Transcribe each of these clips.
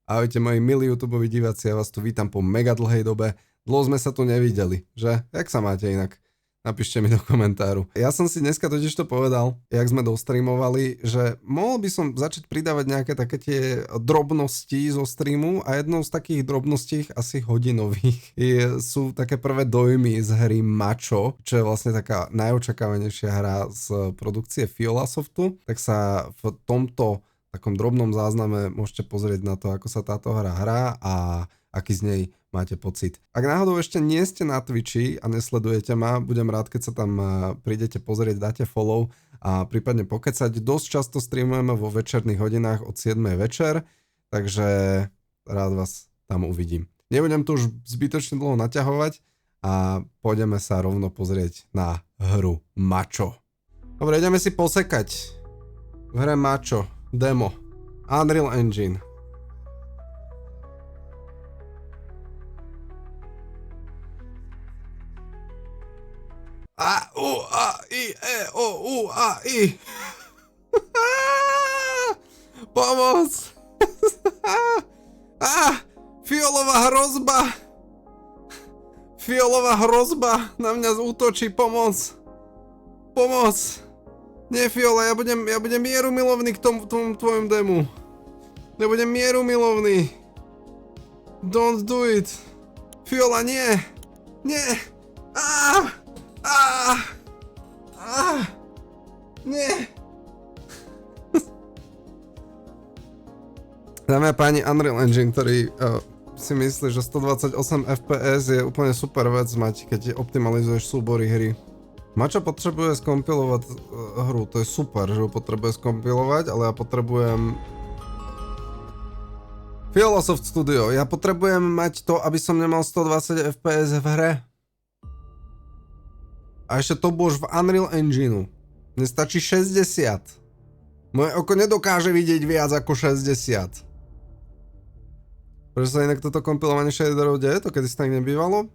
Ahojte moji milí YouTubeoví diváci, ja vás tu vítam po mega dlhej dobe. Dlho sme sa tu nevideli, že? Jak sa máte inak? Napíšte mi do komentáru. Ja som si dneska totiž to povedal, jak sme dostreamovali, že mohol by som začať pridávať nejaké také tie drobnosti zo streamu a jednou z takých drobností, asi hodinových, sú také prvé dojmy z hry Macho, čo je vlastne taká najočakávanejšia hra z produkcie Fiola Softu. Tak sa v tomto takom drobnom zázname môžete pozrieť na to, ako sa táto hra hrá a aký z nej máte pocit. Ak náhodou ešte nie ste na Twitchi a nesledujete ma, budem rád, keď sa tam prídete pozrieť, dáte follow a prípadne pokecať. Dosť často streamujeme vo večerných hodinách od 7 večer, takže rád vás tam uvidím. Nebudem tu už zbytočne dlho naťahovať a pôjdeme sa rovno pozrieť na hru Macho. Dobre, ideme si posekať v hre Macho. Demo. Unreal Engine. A, U, A, I, E, O, U, A, I. Pomoc. Fiolová hrozba. Fiolová hrozba na mňa útočí. Pomoc. Pomoc. Nie, Fiola, ja budem mierumilovný k tomu tvojom demu. Ja budem mierumilovný. Don't do it. Fiola, nie. Nie. Nie. Dámy a páni, Unreal Engine, ktorý si myslí, že 128 FPS je úplne super vec mať, keď optimalizuješ súbory hry. Macho potrebuje skompilovať hru, to je super, že ho potrebuje skompilovať, ale ja potrebujem... Fiola Soft Studio, ja potrebujem mať to, aby som nemal 120 FPS v hre. A ešte to bolo v Unreal Engineu. Mne stačí 60. Moje oko nedokáže vidieť viac ako 60. Prečo sa inak toto kompilovanie shaderov deje? To kedy sa tak nebývalo?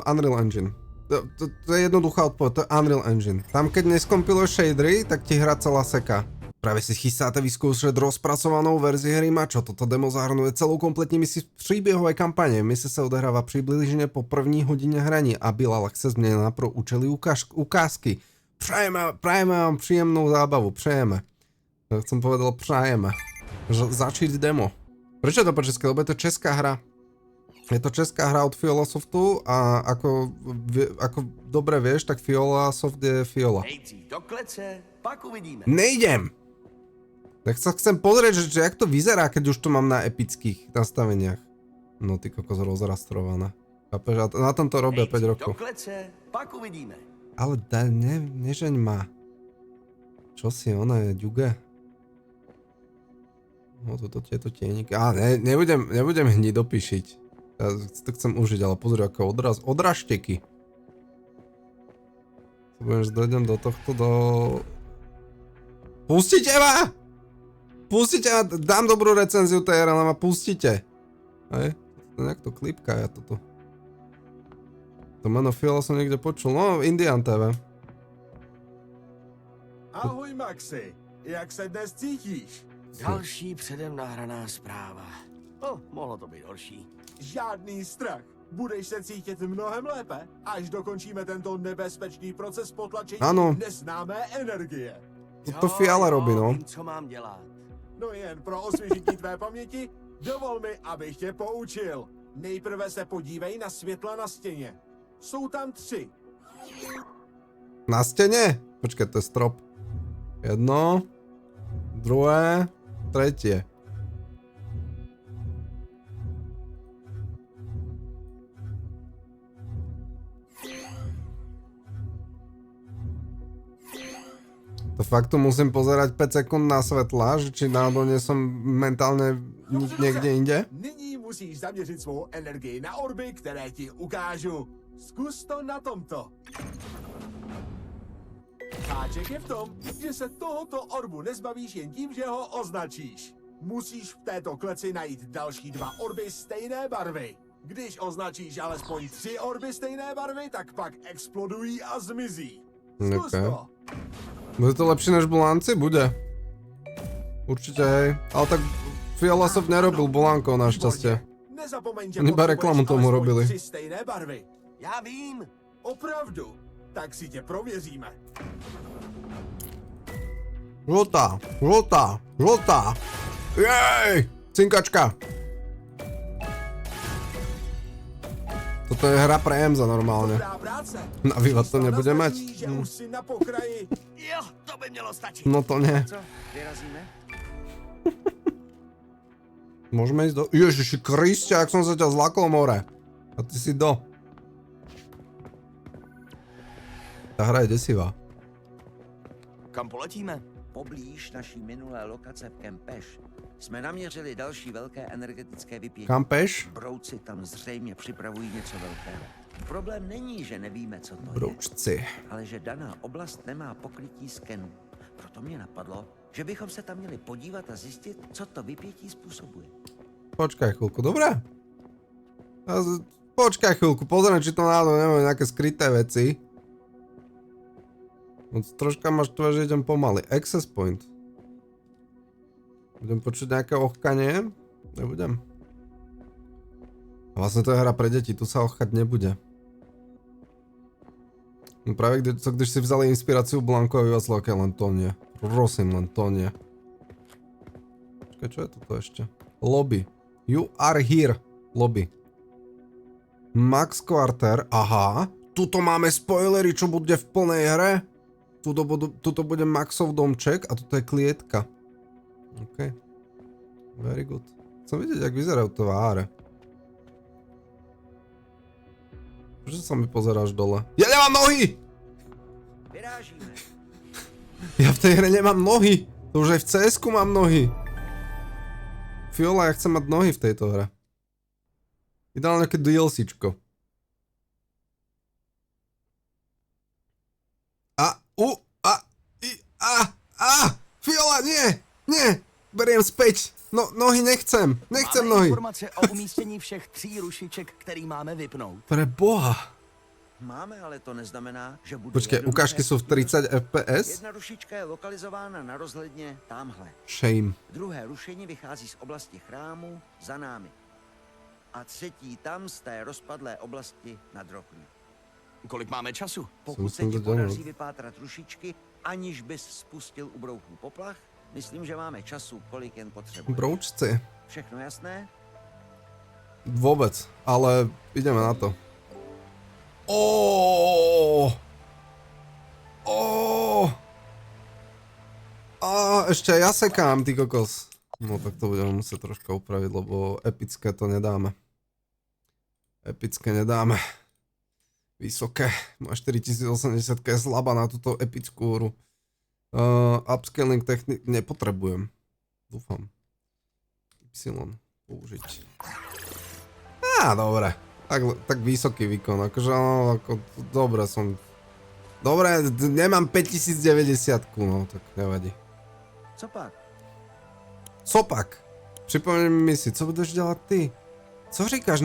Unreal Engine. To je jednoduchá odpoveď, to je Unreal Engine. Tam keď neskompiluješ shadery, tak ti hra celá seka. Práve si chystáte vyskúšať rozpracovanou verzii hry Macho. Toto demo zahrnuje celú kompletní misi příběhové kampane. Mise sa odohráva približne po první hodine hraní a byla ľahce zmenená pro účely ukázky. Prajeme vám príjemnú zábavu, prajeme. Tak som povedal prajeme. Začít demo. Prečo to po české? Lebo je to česká hra. Je to česká hra od Fiola Softu a ako dobre vieš, tak Fiola Soft je Fiola. Nejdřív do klece, pak uvidíme. Nejdem! Tak sa chcem pozrieť, že jak to vyzerá, keď už to mám na epických nastaveniach. No ty kokos rozrastrované. Chápeš? A na tom to robia 5 rokov. Do klece, pak uvidíme. Ale nežeň ma. Čo si ona je, ďuge? No toto tieto tieníky. Nebudem hnidopíšiť. Ja to chcem užiť, ale pozri, ako odražteky. Dojdem do tohto Pustite ma! Pustite ma! Dám dobrú recenziu tej hry, ale ma pustite. Hej? Nejak to klipka, ja toto. To meno Fiola som niekde počul. No, Indian TV. Ahoj Maxi, jak se dnes cítíš? Další předem nahraná zpráva. No, mohlo to být horší. Žádný strach. Budeš se cítit mnohem lépe, až dokončíme tento nebezpečný proces potlačení neznámé energie. To Fiala robí, no. Vím, co mám dělat. No jen pro osvěžití tvé paměti, dovol mi, abych tě poučil. Nejprve se podívej na světla na stěně. Jsou tam 3. Na stene? Počkaj, to je strop. Jedno, druhé, tretie. To fakt tu musím pozerať 5 sekúnd na svetla, že či náhodou nie som mentálne niekde inde? Nyní musíš zaměřit svou energii na orby, které ti ukážu. Zkus to na tomto. Háček je v tom, že se tohoto orbu nezbavíš jen tím, že ho označíš. Musíš v této kleci najít další 2 orby stejné barvy. Když označíš alespoň 3 orby stejné barvy, tak pak explodují a zmizí. Zkus to. Bude to lepšie než Bulanci? Bude. Určite hej. Ale tak Fialasov nerobil Bolankov našťastie. Nezapomeň, že Oni iba potřebuješ reklamu tomu alespoň robili. 3 stejné barvy. Já vím. Opravdu? Tak si tě prověříme. Žltá, žltá, žltá. Jej! Cinkačka. Toto je hra pre Emza normálne. Dobrá práce. Na vývat to nebude mať. Naznačí, že už si na pokraji. Jo, to by mělo stačit. No to nie. Co, vyrazíme? Môžeme ísť do... Ježiši Kriste, ak som sa ťa zlakol, more. A ty si do. Tá hra je desivá. Kam poletíme? Poblíž naší minulé lokace v Kempeš jsme naměřili další velké energetické vypětí. Kampeš? Brouci tam zřejmě připravují něco velkého. Problém není, že nevíme, co to je, Broučci. ale že daná oblast nemá pokrytí skenu. Proto mě napadlo, že bychom se tam měli podívat a zjistit, co to vypětí způsobuje. Počkaj chvíľku, dobré? Počkaj chvíľku, pozriem, či to náhodou nemajú nejaké skryté veci. No, troška máš to, že idem pomaly. Access point. Budem počuť nejaké ochkanie? Nebudem. Vlastne to je hra pre deti, tu sa ochkať nebude. No práve když si vzali inspiráciu Blanko a vyvazlo, okay, len to nie. Prosím, len to nie. Počkaj, čo je toto ešte? Lobby. You are here. Lobby. Max Quarter, aha. Tuto máme spoilery, čo bude v plnej hre. Tuto bude Maxov domček a tuto je klietka. OK. Very good. Chcem vidieť, jak vyzerajú tváre. Prečo sa mi pozeráš dole? Ja nemám nohy! Vyrážíme. Ja v tej hre nemám nohy. To už aj v CS-ku mám nohy. Fiola, ja chcem mať nohy v tejto hre. Ideálne nejaké DLCčko. Fiola, nie, beriem späť. No, nohy nechcem, Máme nohy. informace o umístění všech 3 rušiček, který máme vypnout. Pre boha. Máme, ale to neznamená, že bude Počkej, jednoduché ukážky sú v 30 FPS? Jedna rušička je lokalizována na rozhledně tamhle. Shame. Druhé rušení vychází z oblasti chrámu za námi. A třetí tam z té rozpadlé oblasti nad Rockny. Kolik máme času? Pokud se musím ti to dohnat. podaří vypátrat rušičky, aniž bys spustil u brouchů poplach, myslím, že máme času, kolik jen potřebujeme. Broučci. Všechno jasné? Vôbec, ale ideme na to. Ešte ja sekám, ty kokos. No tak to budeme musieť troška upraviť, lebo epické to nedáme. Epické nedáme. Vysoké. Moja 4080 je slabá na túto epickú hru. Upscaling technik nepotrebujem. Dúfam. Y použiť. Dobre. Tak vysoký výkon, akože no, ako, dobre som... Dobre, nemám 5090, no, tak nevadí. Co pak? Copak, připomeň mi si, co budeš dělat ty? Co říkáš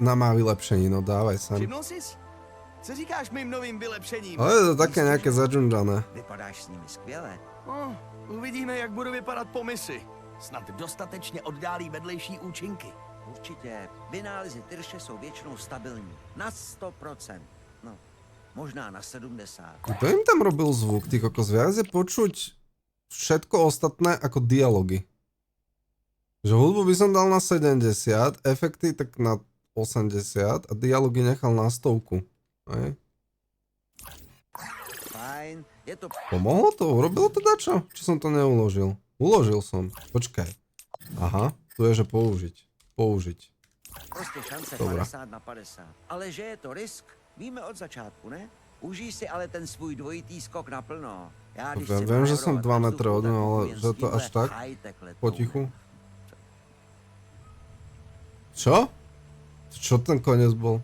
na má vylepšení, no dávaj sem. Všimnul jsi? Co říkáš mým novým vylepšením? Ale je to také nějaké zadžunžané. Vypadáš s nimi skvěle. Uvidíme, jak budu vypadat po misi. Snad dostatečně oddálí vedlejší účinky. Určitě. Vynálezy Tyrše jsou většinou stabilní. Na 100%. No, možná na 70. Kto im tam robil zvuk, ty kokos? Viac je počuť všetko ostatné ako dialogy. Že hudbu by som dal na 70, efekty tak na 80 a dialogy nechal na 100. Hej. Fajn, je to... Pomohlo to? Urobilo to dačo? Či som to neuložil? Uložil som. Počkaj. Aha, tu je, že použiť. Použiť. Prostě šance Dobrá. 50 na 50. Ale že je to risk, víme od začátku, ne? Užij si ale ten svůj dvojitý skok naplno. Já když Ja chci viem, že som manévrovat 2 na metre vzduchu, od tak neho, ale umím že s to až tímhle tak? high-tech letounem. Potichu. Čo? Čo ten koniec bol?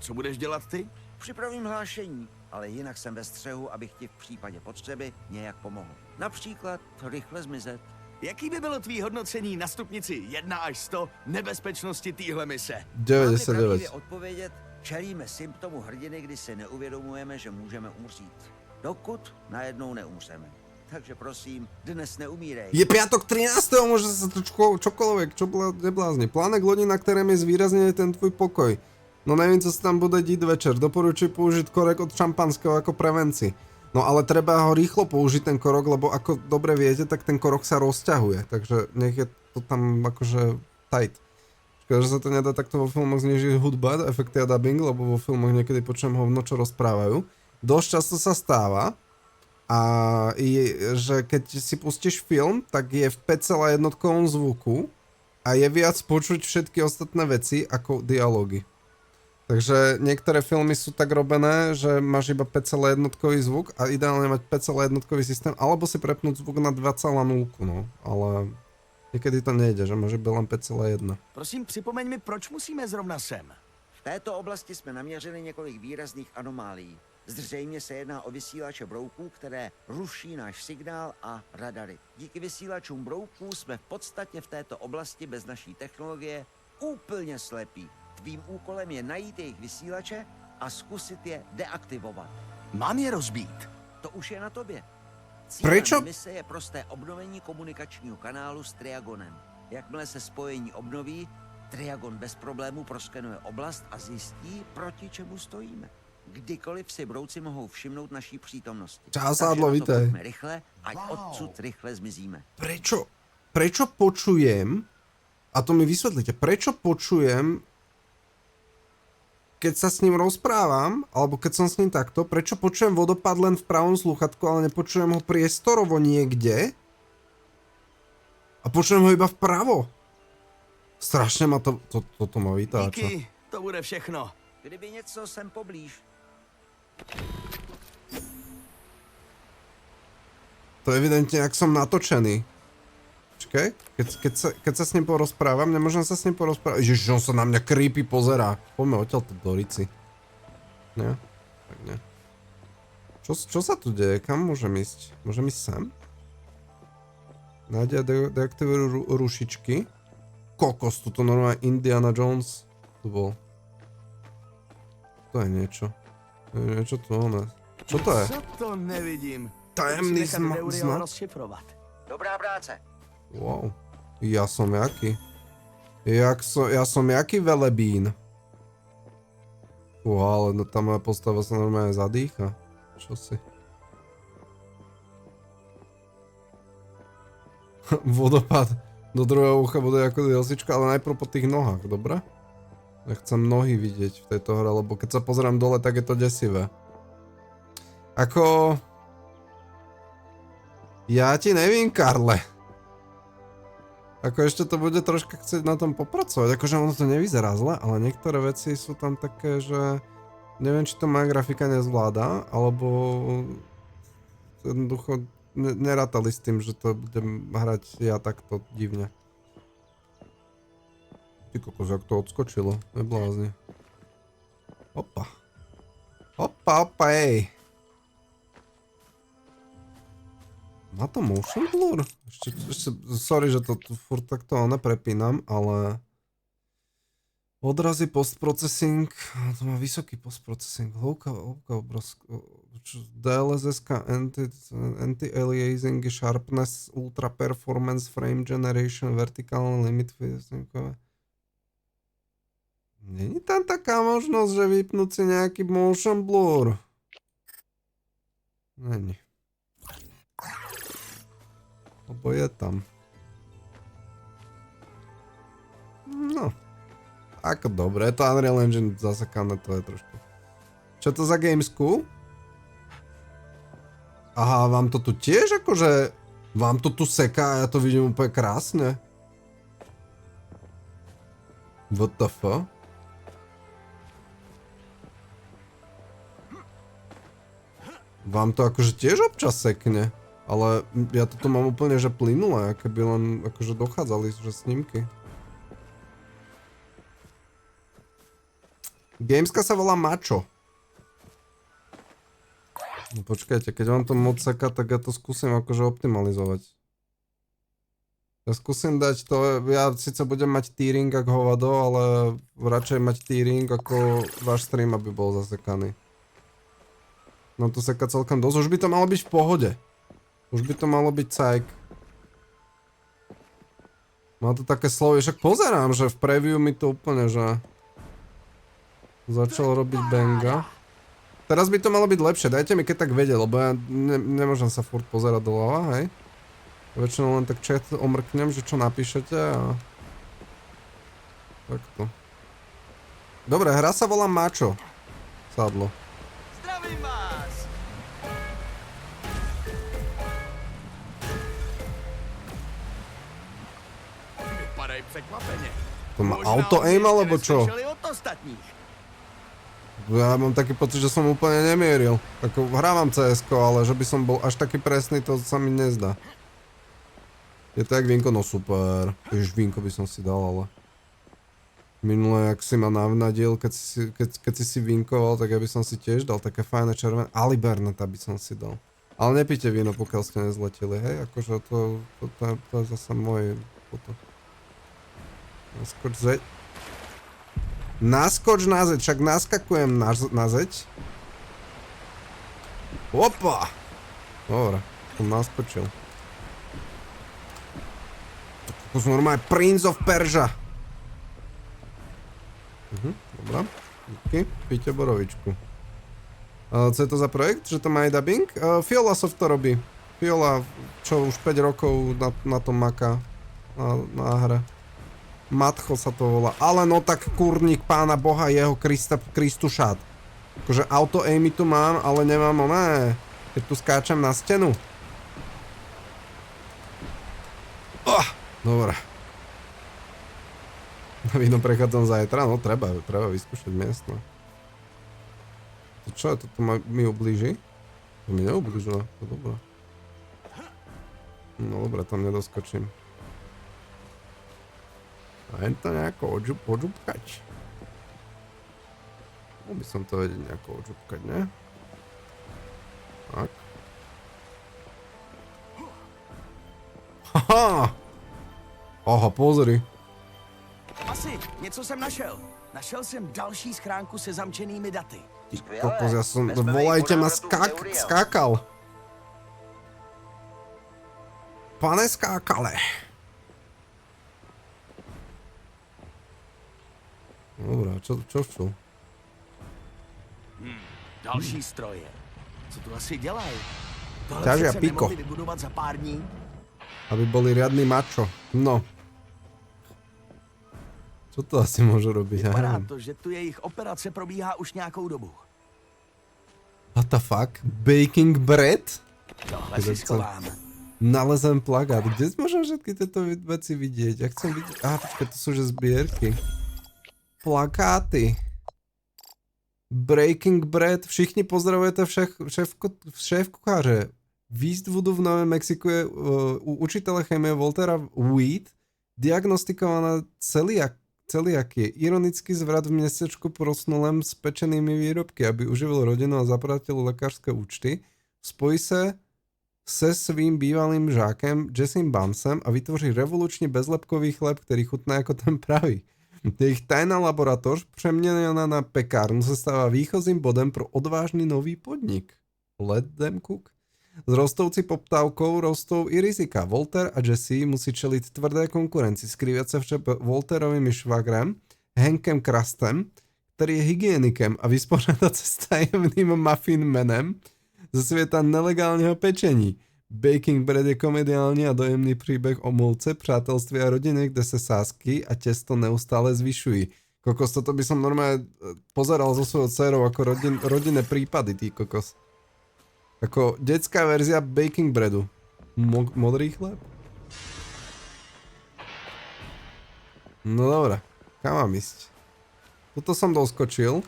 Co budeš dělat ty? Připravím hlášení, ale jinak jsem ve střehu, abych ti v případě potřeby nějak pomohl. Například rychle zmizet. Jaký by bylo tvý hodnocení na stupnici 1 až 100 nebezpečnosti téhle mise? Mám-li 99. pravdivě odpovědět, čelíme symptomu hrdiny, kdy si neuvědomujeme, že můžeme umřít. Dokud najednou neumřeme. Takže prosím, dnes neumírej. Je piatok 13. Môže sa to čokoľvek, čo neblázni. Plánek lodi, na ktorém je zvýraznený ten tvoj pokoj. No neviem, co sa tam bude diť večer. Doporučuji použiť korek od šampanského ako prevencii. No ale treba ho rýchlo použiť ten korok, lebo ako dobre viete, tak ten korok sa rozťahuje. Takže nech je to tam akože tight. Škoda, že sa to nedá takto vo filmoch znižiť hudba, efekty a dubbing, lebo vo filmoch niekedy počujem hovno, čo rozprávajú. Dosť často sa stáva, že keď si pustíš film, tak je v 5,1 zvuku a je viac počuť všetky ostatné veci ako dialógy. Takže niektoré filmy sú tak robené, že máš iba 5,1 zvuk a ideálne mať 5,1 systém, alebo si prepnúť zvuk na 2,0, no, ale niekedy to nejde, že môže byť len 5,1. Prosím, připomeň mi, proč musíme zrovna sem. V této oblasti jsme naměřili několik výrazných anomálií. Zřejmě se jedná o vysílače brouků, které ruší náš signál a radary. Díky vysílačům brouků jsme v podstatě v této oblasti bez naší technologie úplně slepí. Tvým úkolem je najít jejich vysílače a zkusit je deaktivovat. Mám je rozbít. To už je na tobě. Prečo? Cílem mise je prosté obnovení komunikačního kanálu s Triagonem. Jakmile se spojení obnoví, Triagon bez problémů proskenuje oblast a zjistí, proti čemu stojíme. Kdykoliv si brouci mohou všimnout naší přítomnosti. Čásádlo, Takže na to vítaj. pojďme rychle, ať odsud rychle zmizíme. Prečo počujem, a to mi vysvetlite, prečo počujem, keď sa s ním rozprávam, alebo keď som s ním takto, prečo počujem vodopád len v pravom slúchatku, ale nepočujem ho priestorovo niekde? A počujem ho iba vpravo. Strašne ma toto ma vytáča. Díky, to bude všechno. Kdyby něco, jsem poblíž. To je evidentne, ak som natočený. Počkaj, keď sa s ním porozprávam, nemôžem sa s ním porozprávať. Ježiš, on sa na mňa creepy pozerá. Poďme odtiaľto do Rici. Nie? Tak nie. Čo sa tu deje? Kam môžem ísť? Môžem ísť sem? Nájde a deaktivujú rušičky. Kokos, tuto normálne Indiana Jones. Tu bol. To je niečo. To je niečo tu, ne? Čo to je? Co to nevidím? Tajemný Musím nechat znak. Eurio rozšifrovat. Dobrá práce. Wow. Ja som jaký? Ja som jaký velebín? Ale no, tá moja postava sa normálne zadýcha. Čo si? Vodopád do druhého ucha bude ako jelsička, ale najprv po tých nohách, dobre? Ja chcem nohy vidieť v tejto hre, lebo keď sa pozerám dole, tak je to desivé. Ako... Ja ti nevím, Karle. Ako ešte to bude troška chcieť na tom popracovať. Akože ono to nevyzerá zle, ale niektoré veci sú tam také, že... Neviem, či to moja grafika nezvláda, alebo... Jednoducho nerátali s tým, že to budem hrať ja takto divne. Ty kokos, jak to odskočilo. Neblázni. Opa. Opa, ej. Má to motion blur? Ešte, sorry, že to tu furt takto neprepínam, ale... Odrazy postprocessing, to má vysoký postprocessing, hĺbka obrovská, DLSS, anti-aliasing, sharpness, ultra performance, frame generation, vertikálne limit, není tam taká možnosť, že vypnúť si nejaký motion blur? Není. Lebo je tam. No. Ako dobre, to Unreal Engine zasekané, to je trošku. Čo to za Gamesku? Aha, vám to tu tiež akože... Vám to tu seká a ja to vidím úplne krásne. What the fuck? Vám to akože tiež občas sekne. Ale ja toto mám úplne, že plynulé, keby len akože dochádzali, že snímky. Gameska sa volá Macho. No počkajte, keď vám to moc seká, tak ja to skúsim akože optimalizovať. Ja skúsim dať to, ja síce budem mať tearing ako hovado, ale radšej mať tearing ako váš stream, aby bol zasekaný. No to seká celkom dosť, už by to malo byť v pohode. Už by to malo byť cajk. Má to také slovo, však pozerám, že v preview mi to úplne, že začal robiť banga. Teraz by to malo byť lepšie, dajte mi keď tak vedieť, lebo ja nemôžem sa furt pozerať doľava, hej. Väčšinou len tak chat omrknem, že čo napíšete a... Takto. Dobre, hra sa volá Macho. Sadlo. Zdravím vás! Vypadají překvapeně. To má Možná auto-aim už alebo jste čo? neslyšeli od ostatních. Ja mám taký pocit, že som úplne nemieril. Ako hrávam CS-ko, ale že by som bol až taký presný, to sa mi nezdá. Je to jak vínko? No super. Ježiš, vínko by som si dal, ale... Minule, jak si ma navnadil, keď si vinkoval, tak ja by som si tiež dal také fajné červené. Aliberneta by som si dal. Ale nepíte víno, pokiaľ ste nezleteli, hej? Akože to je zase moje... Naskoč na zeď, však naskakujem na zeď. Opa! Dobre, som naskočil. To som normálne Prince of Persia. Dobrá, díky, píte borovičku. Co je to za projekt, že to má aj dubbing? Fiola Soft to robí. Fiola, čo už 5 rokov na tom maká. Na hre. Matcho sa to volá. Ale no tak kurník pána boha jeho Kristušát. Akože auto-aimy tu mám, ale nemám oné. Keď tu skáčem na stenu. Dobre. Na víno prechádzam zajtra, no treba vyskúšať miestno. To čo je, toto mi ublíži? To mi neublížilo, to dobré. No dobre, tam nedoskočím. A jen to nejako odžupkať. Mohol by som to vedieť nejako odžupkať, ne? Tak. Haha! Aha, pozri. Asi, něco jsem našel. Našel jsem další schránku se zamčenými daty. Kokos, ja som... Volajte ma skákal. Pane skákale. Dobrá, čo chcú? Další stroje. Co tu asi dělají? Tohle Ťažia přece piko. nemohli vybudovat za pár dní. Aby boli riadny mačo. No. Čo to asi môžu robiť? Ja Vypadá neviem. to, že tu jejich operace probíhá už nějakou dobu. What the fuck? Baking bread? Tohle si schovám. Nalezem plagát. Kde môžem všetky tieto veci vidieť? Ja chcem vidieť... počkaj, to sú že zbierky. Plakáty. Breaking bread. Všichni pozdravujete šéf kucháře. V Eastvoodu v Novém Mexiku je u učitele chemie Waltera Weed diagnostikovaná celiakie. Ironický zvrat v mestečku prosnulém s pečenými výrobky, aby uživil rodinu a zaplatil lekárske účty. Spojí se svým bývalým žákem Jessim Bamsem a vytvoří revolučný bezlepkový chleb, který chutná jako ten pravý. Jejich tajná laboratoř, přeměněná na pekárnu, se stává výchozím bodem pro odvážný nový podnik. Let them cook. S rostoucí poptávkou rostou i rizika. Walter a Jesse musí čelit tvrdé konkurenci, skrývat se před Walterovým švagrem, Hankem Krastem, který je hygienikem a vysporádat se s tajemným muffin manem ze světa nelegálního pečení. Baking bread je komediální a dojemný příběh o molce, přátelství a rodině, kde se sásky a těsto neustále zvyšují. Kokos, toto by som normálne pozeral so svojou dcerou ako rodinné prípady, ty kokos. Ako detská verzia baking breadu. Modrý chleb? No dobré, kam mám ísť? Tuto som doskočil.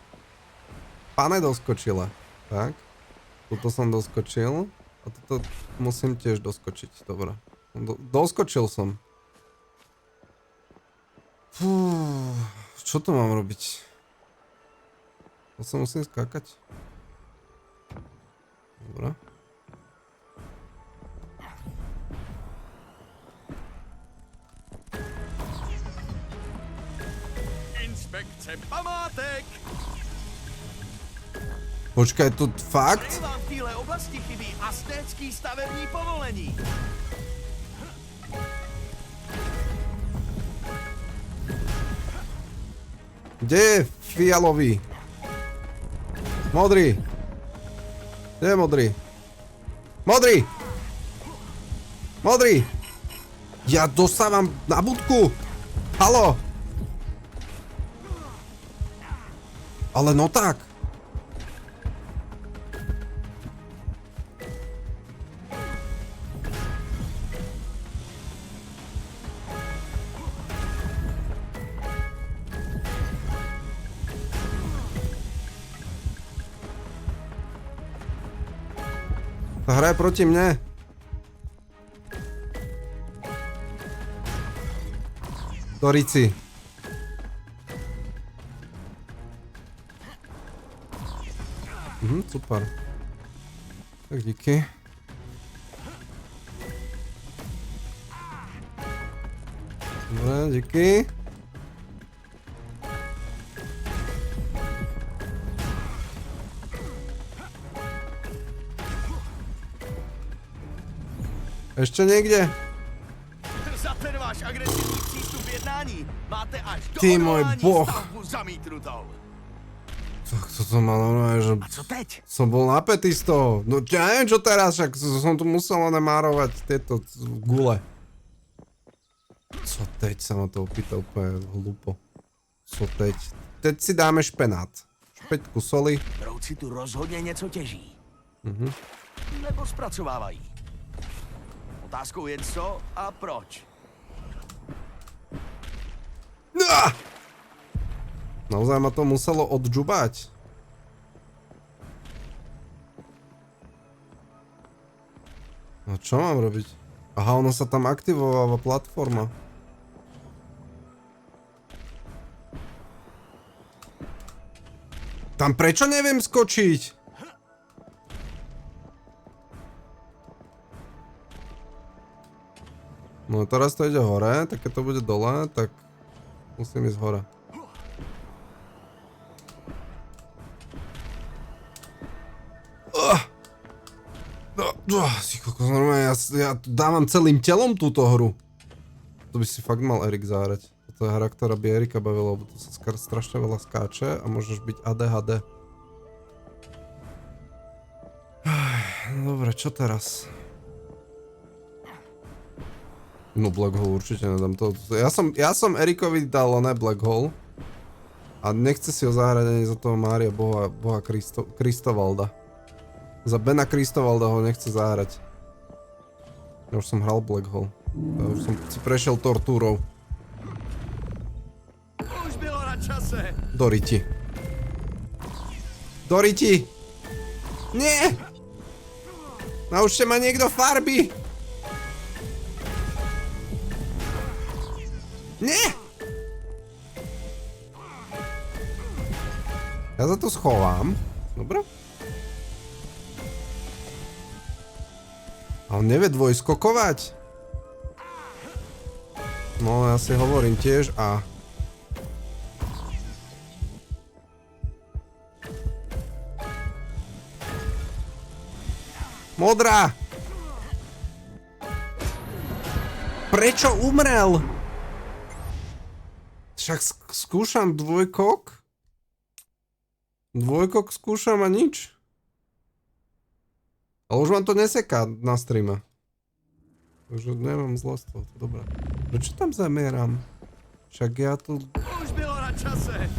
Pane doskočila. Tak. Tuto som doskočil. A toto musím tiež doskočiť. Dobre. Doskočil som. Fú, čo tu mám robiť? To sa musím skákať. Dobre. Inspekce památek! Počkaj, to fakt? Tady vám v téhle oblasti chybí aztécký stavební povolení. Kde je fialový? Modrý. Kde je modrý? Modrý! Modrý! Ja dostávam na budku! Haló! Ale no tak. Tá hra je proti mne. Dorici. Super. Tak díky. Dobre, díky. Ešte niekde? Za ten váš agresivní přístup v jednání máte až do Ty môj odvolání boh. stavbu zamítnutou. Tak toto ma normálne, že A co teď? som bol napätý z toho. No ja neviem čo teraz, však som tu musel namárovať tieto gule. Co teď sa ma to opýta úplne hlúpo. Co teď? Teď si dáme špenát. Špeťku soli. Brouci tu rozhodně něco těží. Nebo zpracovávají. Otázkou je co a proč. Ah! Naozaj ma to muselo odžubať. No čo mám robiť? Aha, ono sa tam aktivováva platforma. Tam prečo neviem skočiť? No teraz to ide hore, tak keď to bude dole, tak musím ísť hore. Si kokos, normálne, ja dávam celým telom túto hru. To by si fakt mal Erik zahrať. Toto je hra, ktorá by Erika bavila, lebo to sa strašne veľa skáče a môžeš byť ADHD. Dobre, čo teraz? No Black Hole určite nedám to. Ja som Erikovi dal, ne Black Hole. A nechce si ho zahrať ani za toho Mária Boha Kristovalda. Za Bena Kristovalda ho nechce zahrať. Ja už som hral Black Hole. Ja už som si prešiel tortúrou. Už bylo na čase. Doriti. Doriti! Nie! Naučte ma niekto farby! Nie! Ja sa to schovám. Dobre? A on nevie dvojskokovať? No, ja si hovorím tiež a... Modrá! Prečo umrel? Však skúšam dvojkok. Dvojkok skúšam a nič. Ale už vám to neseká na streame. Takže nemám zlo z toho, to dobré. Prečo tam zamieram? Však ja tu... Už bylo na čase.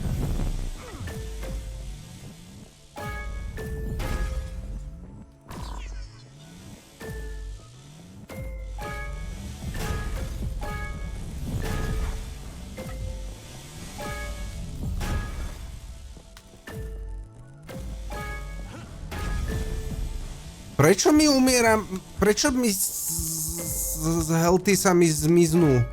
Prečo mi umieram? Prečo mi z healthy sa mi zmiznú?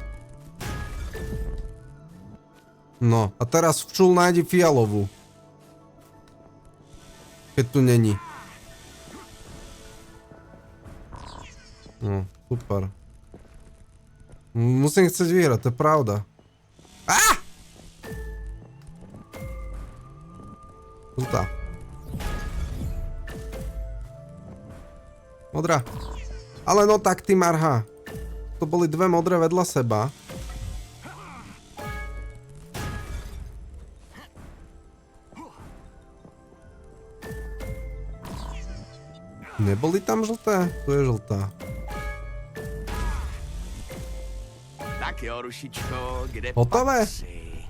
No, a teraz včul nájdi fialovú. Keď tu není. No, super. Musím chcieť vyhrať, to je pravda. Á! Žltá. Modrá. Ale no tak, ty marha. To boli dve modré vedľa seba. Neboli tam žlté? Tu je žltá. Tak jo, Rušičko, kde Hotové? patří?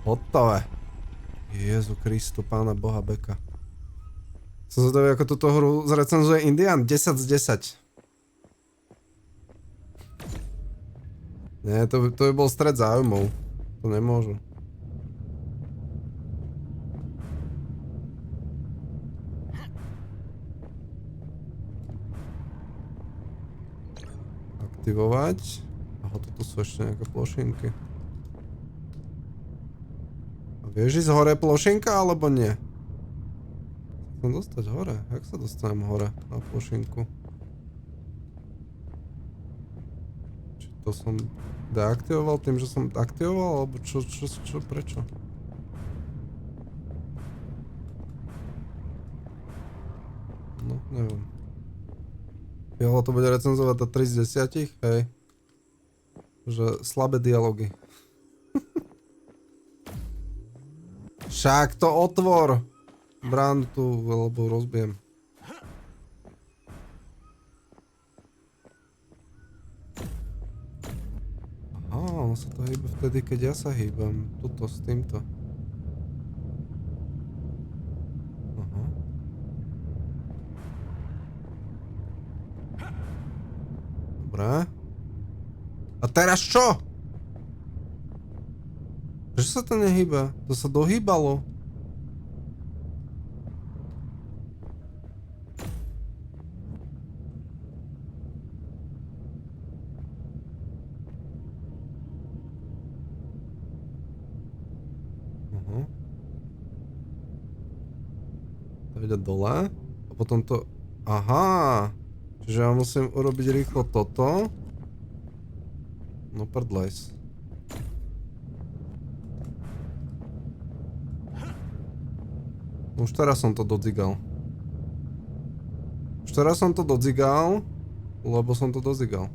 Hotové. Jezu Kristu, pána boha beka. Som zvedavý, ako túto hru zrecenzuje Indian. 10 z 10. Nie, to by bol stret záujmov. To nemôžu. Aktivovať. Aha, toto sú ešte nejaké plošinky. A vieš ísť hore plošinka, alebo nie? Chcem dostať hore. Jak sa dostanem hore na plošinku? Či to som deaktivoval tým, že som aktivoval, alebo čo, prečo? No, neviem. Jolo to bude recenzovať na 3 z 10, hej. Že slabé dialógy. Však to otvor! Bránu tu, alebo rozbijem. Aha, ono sa to hýbe vtedy, keď ja sa hýbam. Tuto, s týmto. Aha. Dobre. A teraz čo? Prečo sa to nehýba? To sa dohýbalo. To ide dole. A potom to... Aha! Čiže ja musím urobiť rýchlo toto. No prdlejs. Už teraz som to dodzigal. Lebo som to dozigal.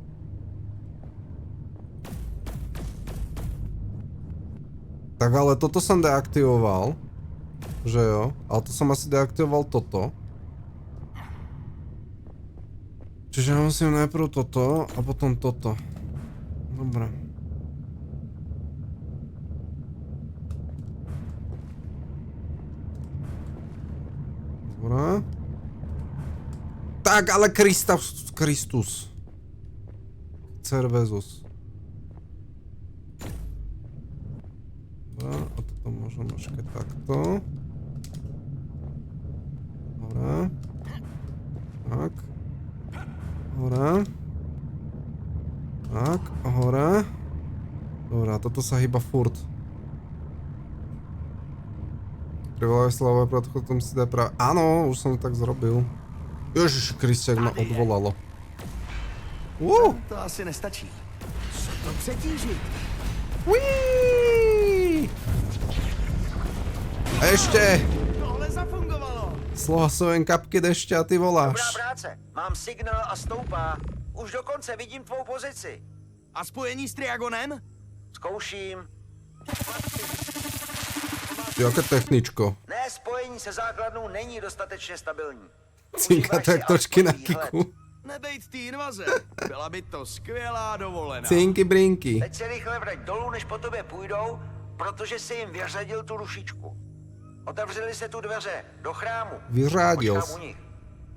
Tak ale toto som deaktivoval. Že jo? Ale to som asi deaktivoval toto. Čiže ja musím najprv toto a potom toto. Dobre. Dobre. Tak, ale Kristus. Cervezus. Dobre, a toto môžem ešte takto. Dobre. Tak. Hore. Tak, hore. Dobre, a toto sa hýba furt. Privolávaj slova, potom si dá práve... Áno, už som to tak zrobil. Ježiši Kriste, jak ma odvolalo. To asi nestačí. Co to přetížit? Uííí! A ešte! Tohle zafungovalo. Sloha kapky deště a ty Dobrá voláš. práce, mám signál a stoupá. Už dokonce vidím tvou pozici. A spojení s Triagonem? Zkouším. Jaké techničko. Ne, spojení se základnou není dostatečně stabilní. Cinka Užíváš si taktočky na alespoň výhled. kiku. Nebejt té invaze. Byla by to skvělá dovolená. Cinky brinky. Teď se rychle vrať dolů, než po tobě půjdou, protože si jim vyřadil tu rušičku. Otevřely se tu dveře do chrámu. Vyřádil Počkám jsi. u nich.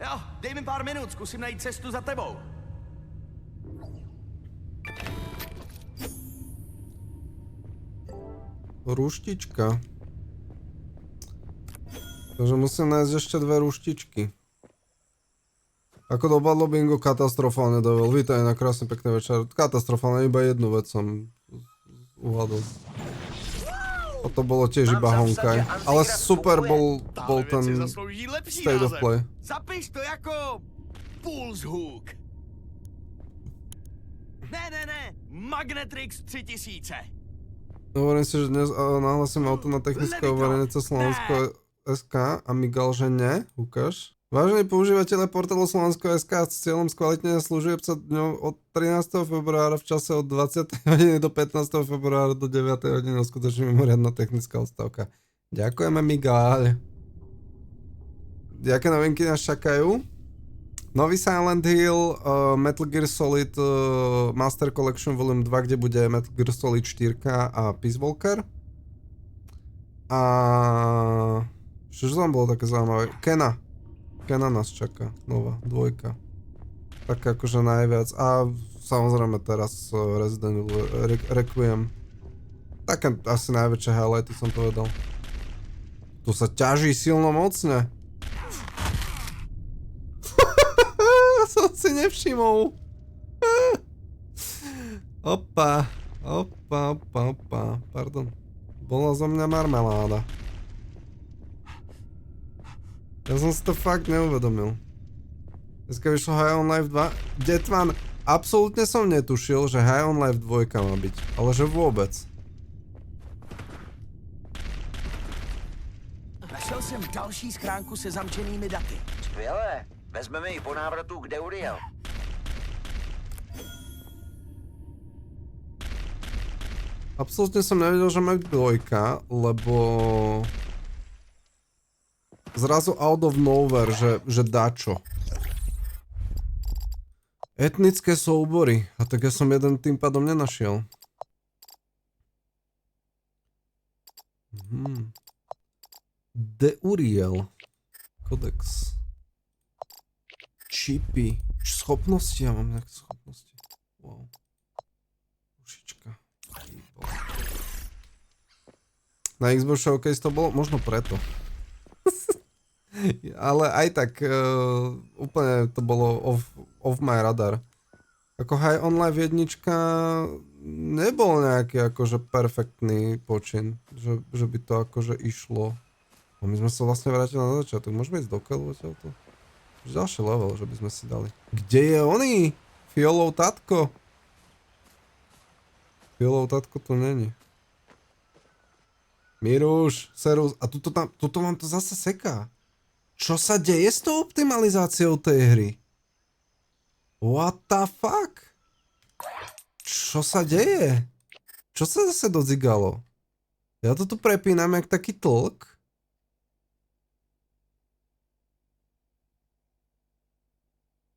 Jo, dej mi pár minut, zkusím najít cestu za tebou. Ruštička. Takže musím nájsť ešte dve ruštičky. Ako dopadlo bingo? Katastrofálne, Dovel. Vítaj na krásny pekný večer. Katastrofálne, iba jednu vec som uhadol. A to bolo tiež iba honkaj. Ale super bol Tahle věc si ten zaslouží lepší state of název. play. Zapiš to jako Pulse Hook. Ne, Magnetrix 3000. Hovorím si, že dnes nahlasím auto na technické overenie cez Slovensko SK a Migal, že ne. Ukáž. Vážení používateľe portálu Slovensko.sk s cieľom skvalitnenia služieb sa dňom od 13. februára v čase od 20. hodiny do 15. februára do 9. hodiny uskutoční mimoriadna technická odstavka. Ďakujeme, Miguel. Jaké novinky nás čakajú? Nový Silent Hill, Metal Gear Solid Master Collection Volume 2, kde bude Metal Gear Solid 4 a Peace Walker. A... Čo tam bolo také zaujímavé? Kena nás čaká, nová, 2. Tak akože najviac. A samozrejme teraz Resident Evil Requiem. Také asi najväčšie highlighty som povedal. Tu sa ťaží silno mocne. Som si nevšimol. Opa. Pardon. Bola zo mňa marmeláda. Ja som si to fakt neuvedomil. Dneska vyšlo High on Life 2. Detman, absolútne som netušil, že High on Life 2 má byť. Ale že vôbec. Našel jsem další schránku se zamčenými daty. Skvělé. Vezmeme ji po návratu k Deuriel. Absolútne som nevedel, že má byť 2, lebo... Zrazu out of nowhere, že dačo. Etnické soubory. A tak ja som jeden tým pádom nenašiel. Deuriel. Kodex. Čipy. Schopnosti, ja mám nejaké schopnosti. Wow. Ušička. Na Xbox Showcase to bolo? Možno preto. Ale aj tak úplne to bolo off my radar. Ako High on Life 1 nebol nejaký akože perfektný počin, že by to akože išlo. A my sme sa vlastne vrátili na začiatok. Môžeme ísť do keľu odtiaľto? Ďalší level, že by sme si dali. Kde je oný? Fiolov tatko? Fiolov tatko tu není. Miruš, serus. A tuto vám to zase seká. Čo sa deje s tou optimalizáciou tej hry? What the fuck? Čo sa deje? Čo sa zase dodzigalo? Ja to tu prepínam jak taký tlk.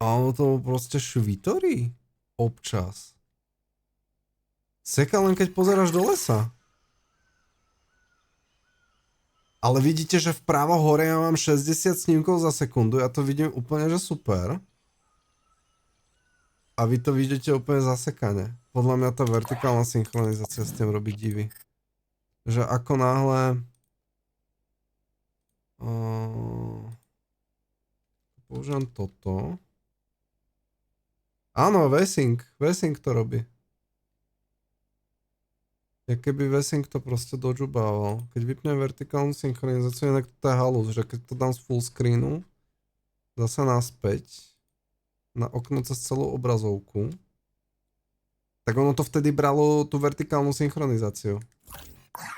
A ono to proste švitorí. Občas. Seka len keď pozeráš do lesa. Ale vidíte, že vpravo hore ja mám 60 snímkov za sekundu, ja to vidím úplne, že super. A vy to vidíte úplne zasekane. Podľa mňa tá vertikálna synchronizácia s tým robí divy. Že ako náhle... Používam toto. Áno, V-Sync to robí. Keby V-Sync to proste dožubával. Keď vypnem vertikálnu synchronizáciu, inak to je halus, že keď to dám z full screenu, zase naspäť na okno cez celú obrazovku, tak ono to vtedy bralo tú vertikálnu synchronizáciu.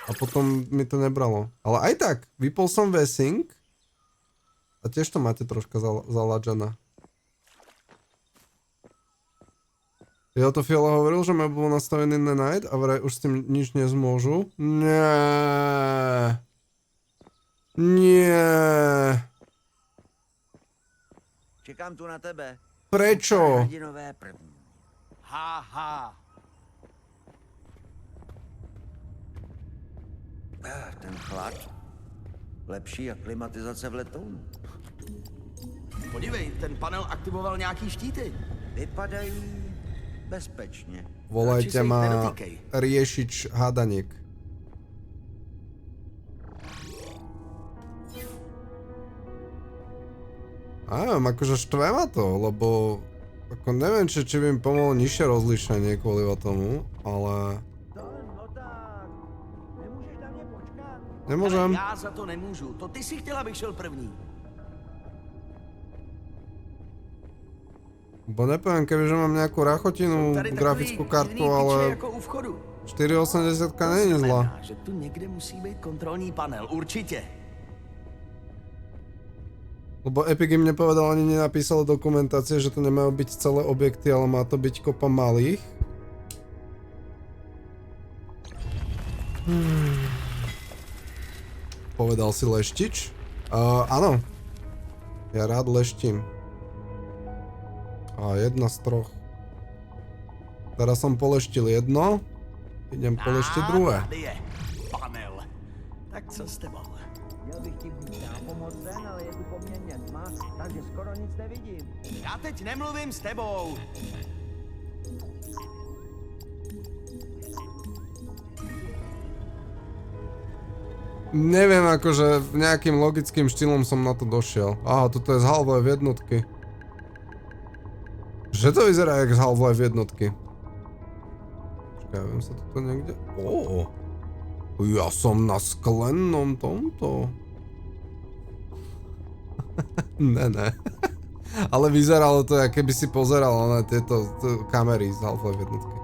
A potom mi to nebralo. Ale aj tak, vypol som V-Sync a tiež to máte troška zaladžené. Ja to Fiala hovoril, že ma bol nastavený na night a vraj už s tým nič nezmôžu. Nie. Čekám tu na tebe. Prečo? Hrdinové první. Haha. Ten chlad. Lepší jak klimatizace v letounu. Podívej, ten panel aktivoval nějaký štíty. Vypadají bezpečně. Volajte Radši sa ich ma nedotýkej. riešič hádaniek. A neviem, akože štve ma to, lebo ako neviem, či by mi pomohlo nižšie rozlíšenie kvôli tomu, ale... No tak, nemůžeš na mě počkat? Nemôžem. Ale já za to nemůžu. To ty si chtěla, abych šel první. Bo nepoviem, kebyže mám nejakú rachotinu, Tady grafickú takový kartu, divný piče ale jako u vchodu. 480 není zlá. Znamená, že tu někde musí být kontrolní panel, určitě. Lebo Epic im nepovedal, ani nenapísal dokumentácie, že to nemajú byť celé objekty, ale má to byť kopa malých. Povedal si leštič? Áno. Ja rád leštím. Jedna z troch. Teraz som poleštil jedno. Idem poleštiť druhé. Tady je panel. Tak co s tebou? Měl bych ti být nápomocen, ale je tu poměrně tma, takže skoro nic nevidím. Já teď nemluvím s tebou. Neviem, akože nejakým logickým štýlom som na to došiel. Aha, toto je z Half-Life jednotky. Že to vyzerá jak z Half-Life jednotky. Počkaj, ja viem sa toto niekde... Ja som na sklennom tomto. Ne. Ale vyzeralo to, ako keby si pozeral na tieto kamery z Half-Life jednotky.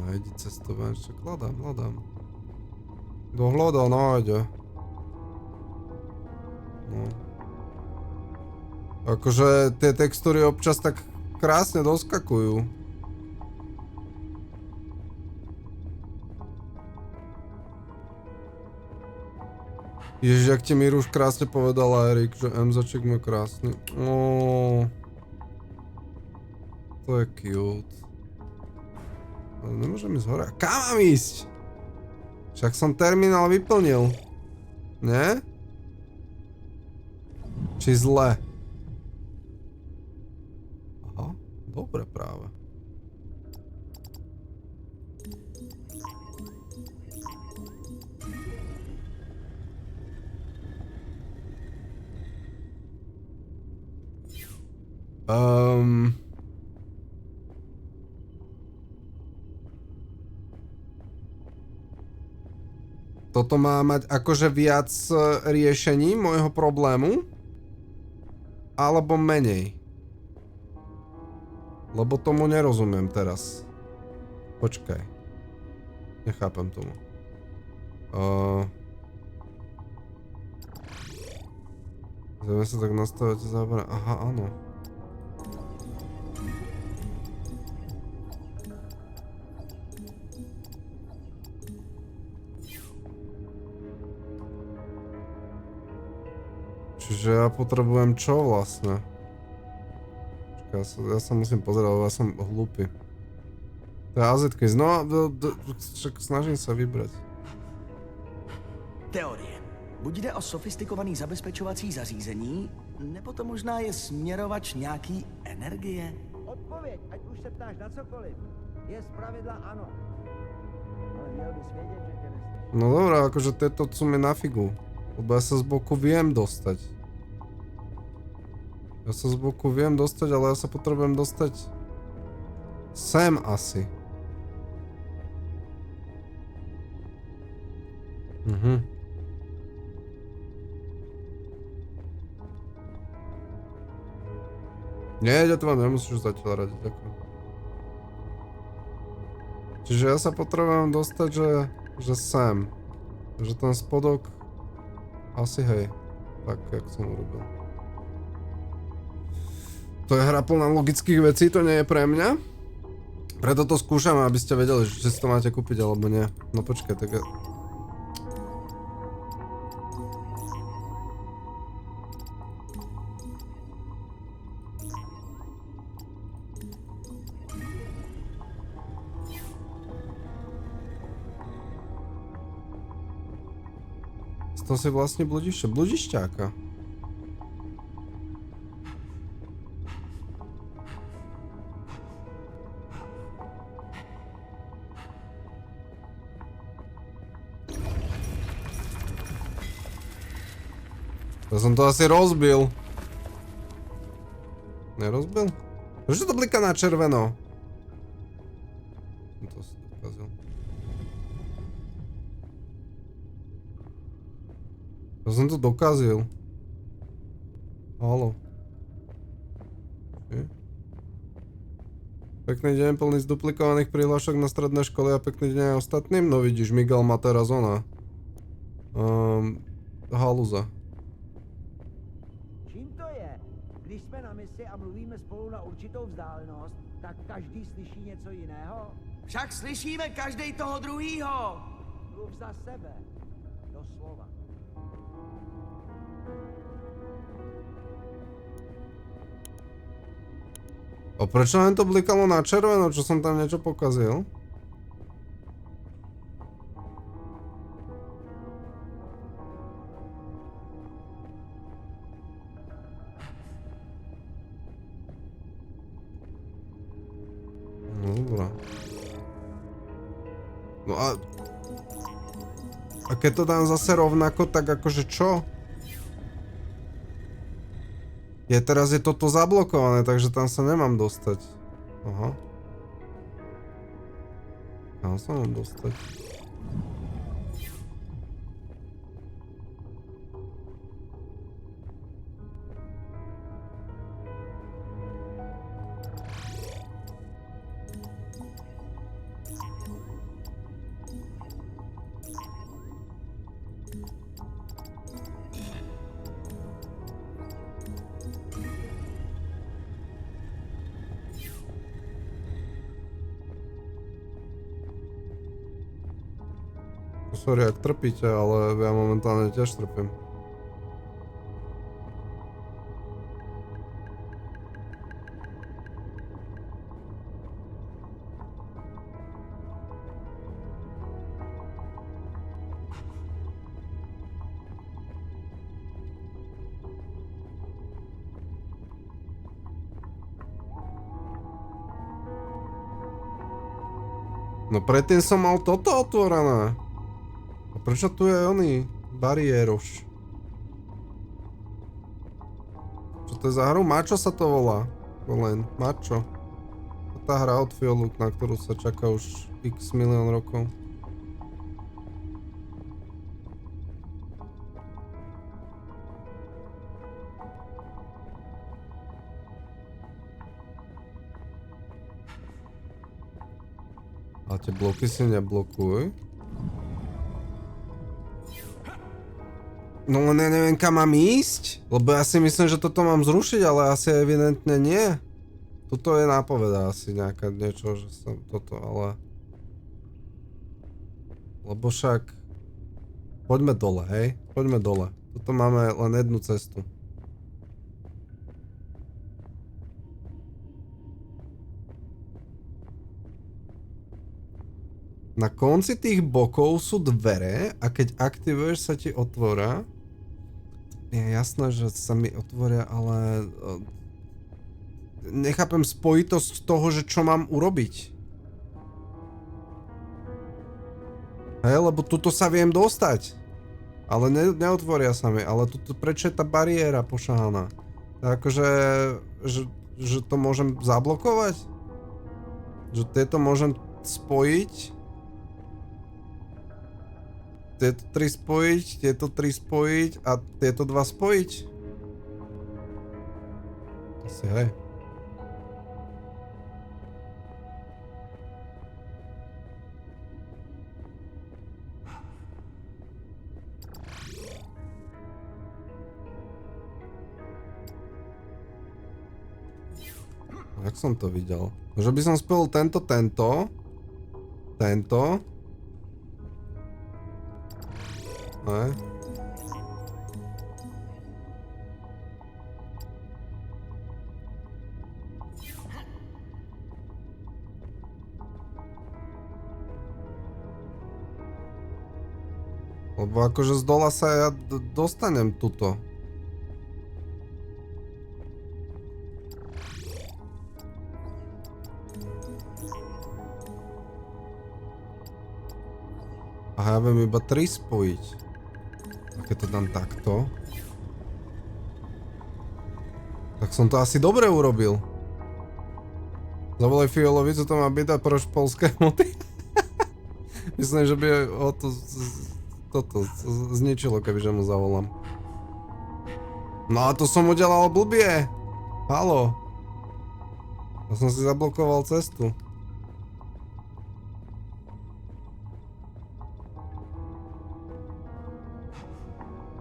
Nájdi cestovanie, však hľadám. Kto hľadá, nájde. No. Akože tie textúry občas tak krásne doskakujú. Ježiš, jak ti Miruš krásne povedala, Erik, že MZček má krásny. To je cute. Ale nemôžem ísť hore. Kam mám ísť? Však som terminál vyplnil. Nie? Či zle? Aha, dobre práve. Toto má mať akože viac riešení môjho problému? Alebo menej? Lebo tomu nerozumiem teraz. Počkaj. Nechápem tomu. Zajme sa tak nastavať záber. Aha, áno. Čiže ja potrebujem čo vlastne? Počkaj, ja sa musím pozerať, lebo ja som hlúpy. To je AZ quiz, no, však snažím sa vybrať. Teorie. Buď jde o sofistikovaný zabezpečovací zařízení, nebo to možná je směrovač nějaký energie. Odpověď, ať už se ptáš na cokoliv, je zpravidla ano. Ale měl bys vědět, že tě neslyší. No dobré, akože tieto sú mi na figu. Lebo ja sa z boku viem dostať. Ja sa z boku viem dostať, ale ja sa potrebujem dostať sem asi. Nie, ja to vám nemusíš zatiaľ radiť, ďakujem. Čiže ja sa potrebujem dostať, že sem. Že ten spodok asi hej. Tak, jak som urobil. To je hra plná logických vecí, to nie je pre mňa. Preto to skúšam, aby ste vedeli, či si to máte kúpiť alebo nie. No počkaj, tak ja... To si vlastne bludišťáka. Ja som to asi rozbil. Nerozbil? Prečo to bliká na červeno? To si dokázal. Ja som to dokázil. Haló. Pekný deň, plný zduplikovaných prihlášok na stredné školy a pekný deň aj ostatným. No vidíš, Miguel má teraz ona. halúza. Čím to je? Když jsme na misi a mluvíme spolu na určitou vzdálenost, tak každý slyší něco jiného? Však slyšíme každej toho druhýho. Mluv za sebe. Doslova. A prečo len to blikalo na červeno? Čo som tam niečo pokazil? No dobrá. No a... A keď to dám zase rovnako, tak akože čo? Teraz je toto zablokované, takže tam sa nemám dostať. Aha. Kam sa mám dostať? Sorry, ak trpíte, ale ja momentálne tiež trpím. No predtým som mal toto otvorené. A prečo tu je oný bariéroš? Čo to je za hru? Mačo sa to volá. Len Mačo. To tá hra od Fiolu, na ktorú sa čaká už x milión rokov. A tie bloky si neblokuj. No len ja neviem, kam mám ísť, lebo ja si myslím, že toto mám zrušiť, ale asi evidentne nie. Toto je nápoveda asi nejaká niečo, že som toto, ale... Lebo však... Poďme dole, hej? Poďme dole. Toto máme len jednu cestu. Na konci tých bokov sú dvere a keď aktivuješ, sa ti otvoria. Je jasné, že sa mi otvoria, ale... Nechápem spojitosť toho, že čo mám urobiť. Hej, lebo tuto sa viem dostať. Ale neotvoria sa mi, ale tuto, prečo je tá bariéra pošahaná? Tak akože... Že to môžem zablokovať? Že tieto môžem spojiť? Tieto 3 spojiť, tieto 3 spojiť a tieto 2 spojiť? Asi hej. Jak som to videl? Že by som spojil tento. Ne? Lebo akože z dola sa ja dostanem tuto. Aha, ja viem iba 3 spojiť. A keď to dám takto... Tak som to asi dobre urobil. Zavolaj Fiolovi, co to má byť a proč polské moty. Myslím, že by ho to zničilo, kebyže mu zavolám. No a to som udelal blbie. Haló. Ja som si zablokoval cestu.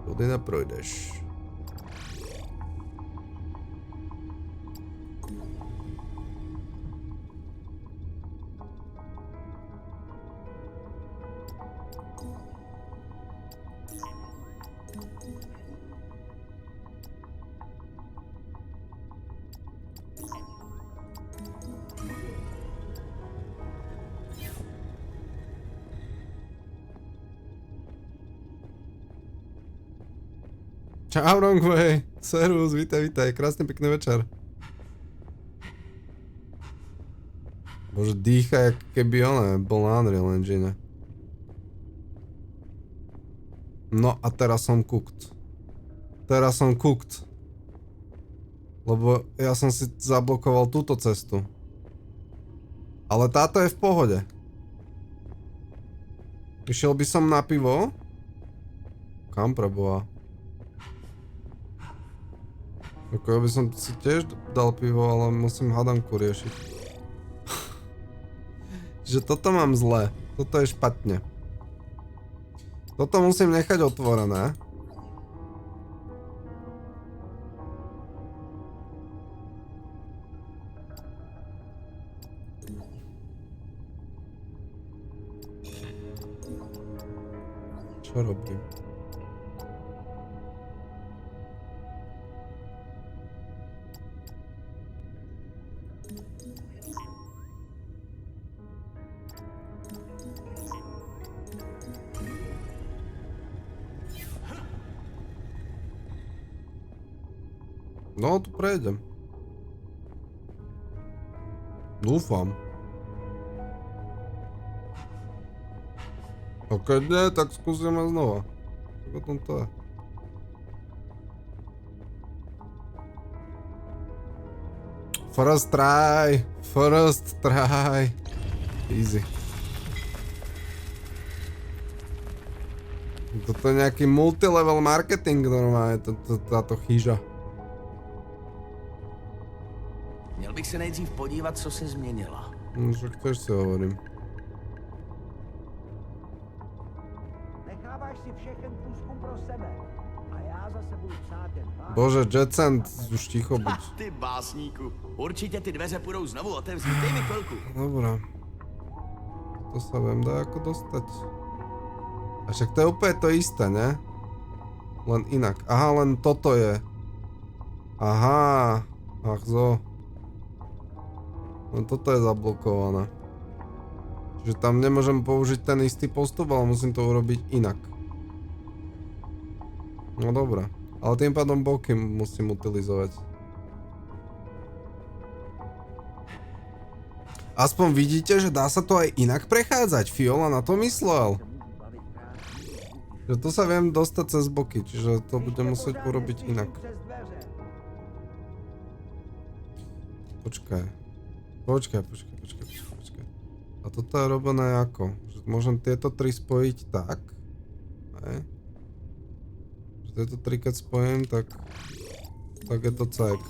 Tudy neprojdeš. Čau, Wrongway. Servus, vítaj. Krásny pekný večer. Bože, dýcha, jak keby bol na Unreal Engine. No a teraz som cooked. Lebo ja som si zablokoval túto cestu. Ale táto je v pohode. Išiel by som na pivo? Kam preboha? Ako ja by som si tiež dal pivo, ale musím hadanku riešiť. Že toto mám zle. Toto je špatne. Toto musím nechať otvorené. Čo robím? No, tu prejdem. Dúfam. A keď nie, tak skúsime znova. Tak o tom to je. First try. Easy. Toto je nejaký multilevel marketing normálne, táto chyža. Měl bych se nejdřív podívat, co se změnila. No, však tiež si hovorím. Necháváš si všechen průzkum pro sebe. A já zase budu psát ten plán. Bože, Jetcent, už ticho buď. Ty básníku, určitě ty dveře půjdou znovu otevřít, dej mi chvilku. Dobrá. To sa viem dá ako dostať. A však to je úplne to isté, ne? Len inak. Aha, len toto je. Aha. Ach zo. Len toto je zablokované. Čiže tam nemôžem použiť ten istý postup, ale musím to urobiť inak. No dobré. Ale tým pádom boky musím utilizovať. Aspoň vidíte, že dá sa to aj inak prechádzať. Fiola na to myslel. Že to sa viem dostať cez boky, čiže to budem musieť urobiť inak. Počkaj. A toto je robené ako? Že môžem tieto tri spojiť tak? Hej. Že tieto tri keď spojím, tak je to cek.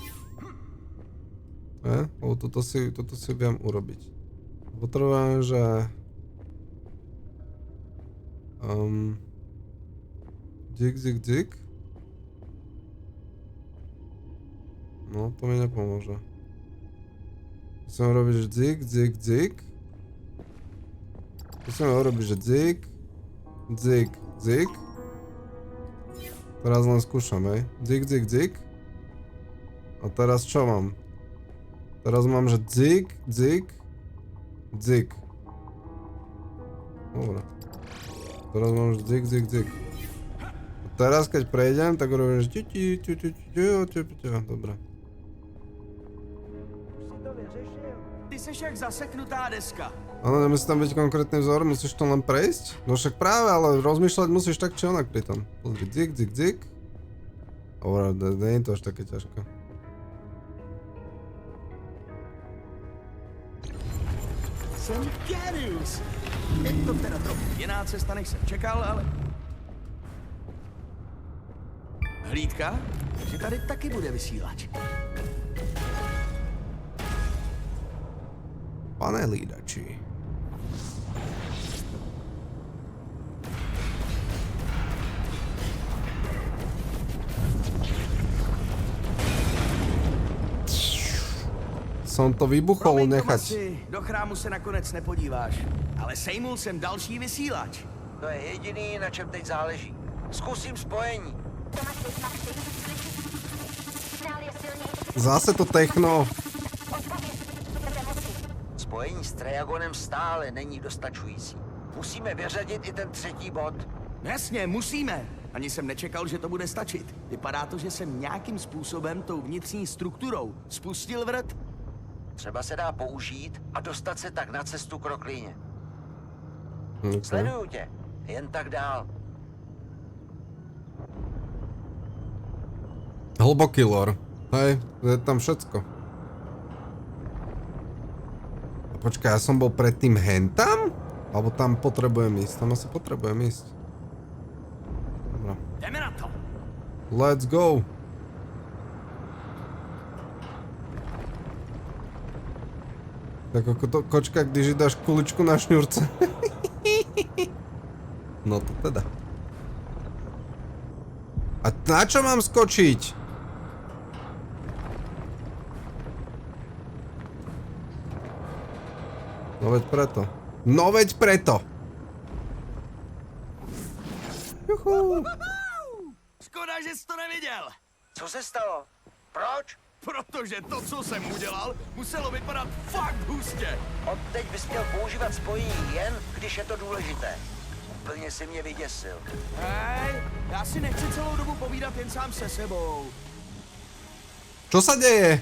Lebo toto si viem urobiť. Potrebujem, že dzik. No, to mi nepomôže. Musím robiť, že dzik. Musím robiť, že dzik. Teraz len skúšam, hej. Dzik. A teraz čo mám? Teraz mám, že dzik. Dobre. Teraz mám, že dzik. A teraz, keď prejdem, tak robím, že dobre. Ty seš jak zaseknutá deska. Áno, nemusí tam byť konkrétny vzor, musíš to len prejsť? No však práve, ale rozmýšľať musíš tak či onak pri tom. Pozri, dzik. Dobre, nie je to až také ťažké. Jsem genius. Je to teda trochu jiná cesta, než jsem čekal, ale... Hlídka, že tady taky bude vysílač. Pane hlídači. som to vybuchol Promiň, nechať. Tomasi, do chrámu se nakonec nepodíváš, ale sejmul jsem další vysílač. To je jediný, na čem teď záleží. Zkusím spojení. Zase to techno. Spojení s Triagonem stále není dostačující. Musíme vyřadit i ten třetí bod. Jasně, musíme. Ani jsem nečekal, že to bude stačit. Vypadá to, že jsem nějakým způsobem tou vnitřní strukturou spustil vrt. Třeba se dá použít a dostat se tak na cestu k Roklíně. Okay. Sleduju tě. Jen tak dál. Hlboký lore. Hej, je tam všetko. A počkaj, ja som bol predtým hentam? Alebo tam potrebujem ísť? Tam asi potrebujem ísť. Dobre. Jdeme na to. Let's go. Tak ako to kočka, když jí dáš kuličku na šňurce. No to teda. A na čo mám skočiť? No veď preto. No veď preto! Juhu. Škoda, že jsi to neviděl. Co se stalo? Proč? Protože to, co jsem udělal, muselo vypadat fakt hustě. Odteď bys měl používat spojení jen, když je to důležité. Úplně si mě vyděsil. Hej, já si nechci celou dobu povídat jen sám se sebou. Čo sa deje?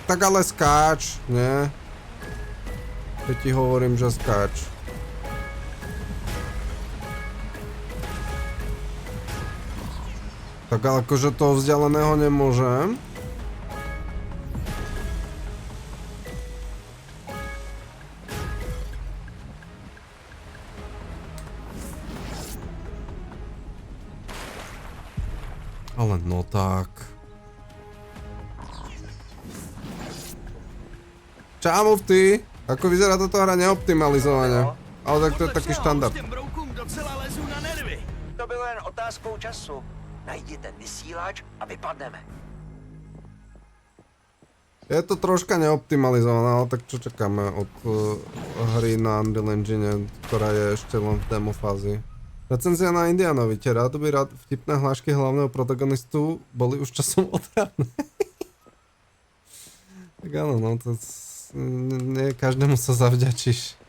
Tak ale skáč, nie? Keď ti hovorím, že skáč. Tak ale akože toho vzdialeného nemôžem. Ale no tak. Čau mufty, ako vyzerá táto hra neoptimalizovane. Ale tak to je taký štandard. Těm broukům docela lezu na nervy. To bylo jen otázkou času. Najdi ten vysílač a vypadneme. Je to troška neoptimalizované, ale tak čo čakáme od hry na Unreal Engine, ktorá je ešte len v demo fázi. Recenzia na Indianovi. Rád by vtipné hlášky hlavného protagonistu boli už časom otravné. Tak áno, no to nie každému sa zavďačíš.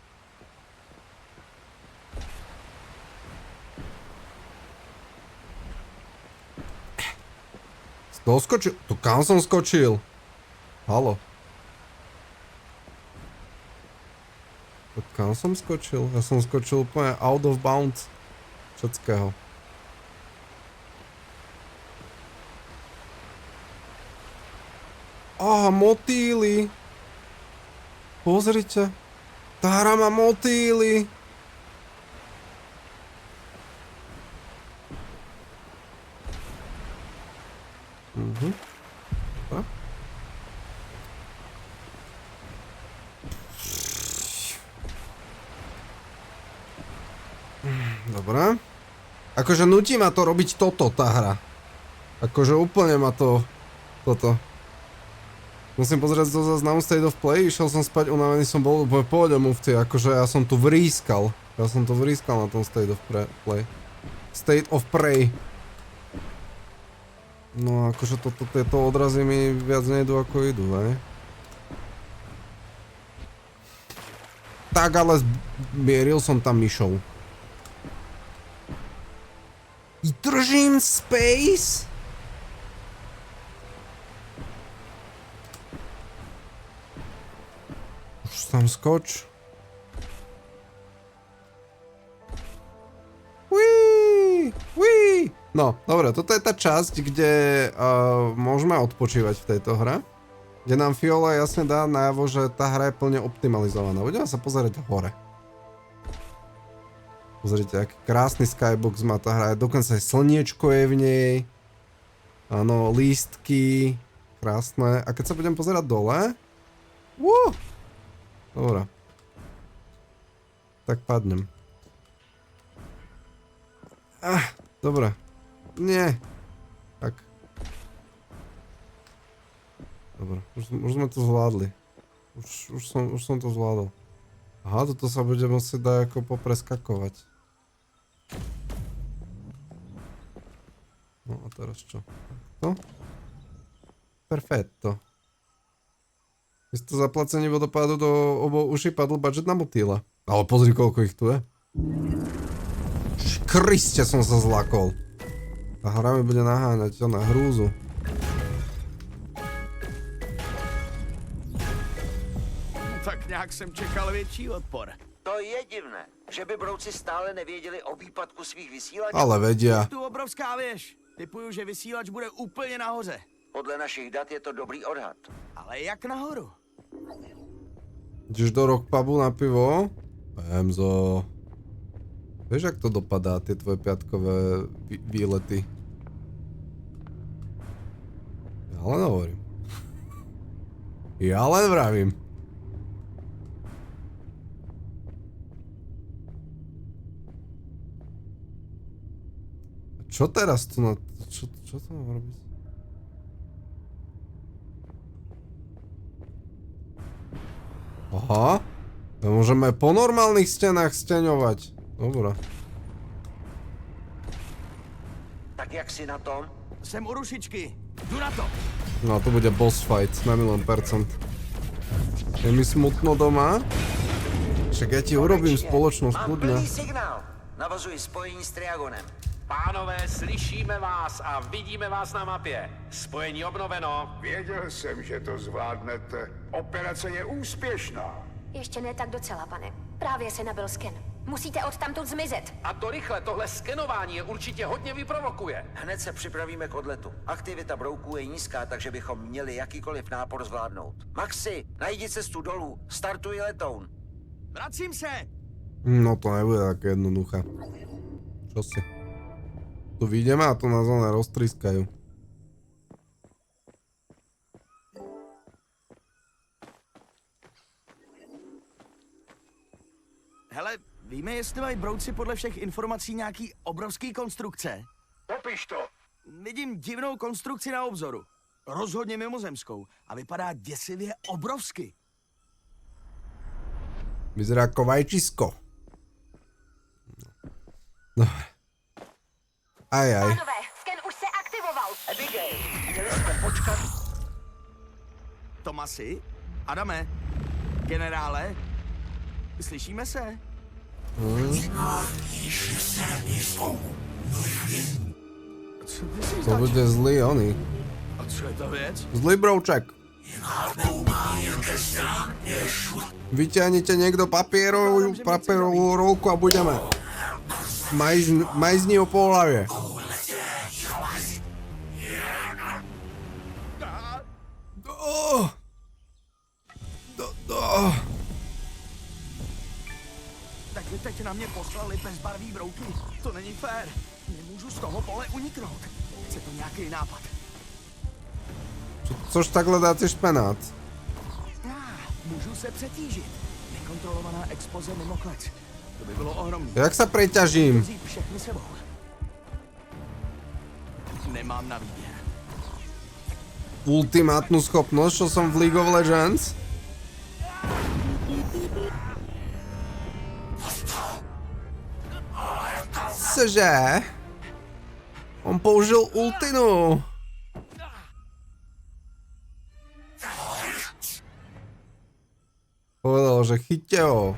Doskočil? Tu kam som skočil? Halo. Tu kam som skočil? Ja som skočil úplne out of bounds všetkého. Aha, motýly. Pozrite. Tá hra má motýly. Dobre. Akože nutí ma to robiť toto, tá hra. Akože úplne ma to... Toto. Musím pozrieť to záznamu State of Play, išiel som spať, unavený som bol, bo pohode mufty, akože ja som tu vrískal. Ja som tu vrískal na tom State of Play. State of Prey. No akože tieto odrazy mi viac nejdu ako idú, hej. Tak ale mieril som tam myšou. Držím space? Už tam skoč. Uí. No, dobre, toto je tá časť, kde môžeme odpočívať v tejto hre. Kde nám Fiola jasne dá najavo, že tá hra je plne optimalizovaná. Budeme sa pozerať hore. Pozrite, aký krásny skybox má tá hra. Dokonca aj slniečko je v nej. Áno, lístky. Krásne. A keď sa budem pozerať dole... Dobre. Tak padnem. Dobre. Nie. Tak. Dobre, už sme to zvládli. Už som to zvládol. Aha, toto sa bude musieť dať ako popreskakovať. No a teraz čo? Takto? Perfetto. Miesto zaplacení vodopádu do obou uší padl budget na motýla. Ale pozri, koľko ich tu je. Kriste, som sa zlakol. A hra mi bude naháňať na hrúzu. Tak nějak jsem čekal větší odpor. To je divné, že by brouci stále nevěděli o výpadku svých vysílačů. Ale vedia. Tu obrovská věž. Typuju, že vysílač bude úplně nahoře. Podle našich dat je to dobrý odhad. Ale jak nahoru? Ideš do Rock pubu na pivo? Emzo. Vieš, jak to dopadá, tie tvoje piatkové výlety? Ja len hovorím. Ja len vravím. Čo teraz tu na... Čo to mám robiť? Aha. To môžeme po normálnych stenách steňovať. Dobre. Tak jak si na tom? Jsem u rušičky. Jdu na to. No to bude boss fight na 1,000,000%. Je mi smutno doma. Však ja ti urobím spoločnosť, Mám kľudne. plný signál. Navazuji spojení s Triagonem. Pánové, slyšíme vás a vidíme vás na mapě. Spojení obnoveno. Věděl jsem, že to zvládnete. Operace je úspěšná. Ještě ne tak docela, pane. Právě se nabil sken. Musíte odtamtud zmizet. A to rychle, tohle skenování je určitě hodně vyprovokuje. Hned se připravíme k odletu. Aktivita brouků je nízká, takže bychom měli jakýkoliv nápor zvládnout. Maxi, najdi cestu dolů. Startuj letoun. Vracím se. No to nebude také jednoduché. Čo si? Tu vyjdeme a to nás one roztrískajú. Hele, víme, jestli mají brouci podle všech informací nějaký obrovský konstrukce? Popiš to. Vidím divnou konstrukci na obzoru. Rozhodně mimozemskou. A vypadá děsivě obrovsky. Vyzerá ako vajčisko. Dobre. Ajaj. Pánové, sken už se aktivoval. Abigail, měli jsme počkat. Tomasi? Adame? Generále? Slyšíme se? Co ty si To bude zlý oni. A co je ta věc? Zlý brouček. Vyťahnite niekto papierovú rolku a budeme. Majzni o po hlavie. Tak vy teď na mě poslali bezbarvý brouky. To není fér. Nemůžu z toho pole uniknout. Chce to nějaký nápad. Což takhle dáte špenát? Můžu se přetížit. Nekontrolovaná expoze mimo klec. To by bylo ohromné. Jak sa preťažím? Vzít všechny sebou. Nemám na výběr. Ultimátnu schopnosť, čo som v League of Legends? Cože? On použil ultinu. Povedal, že chyťte ho.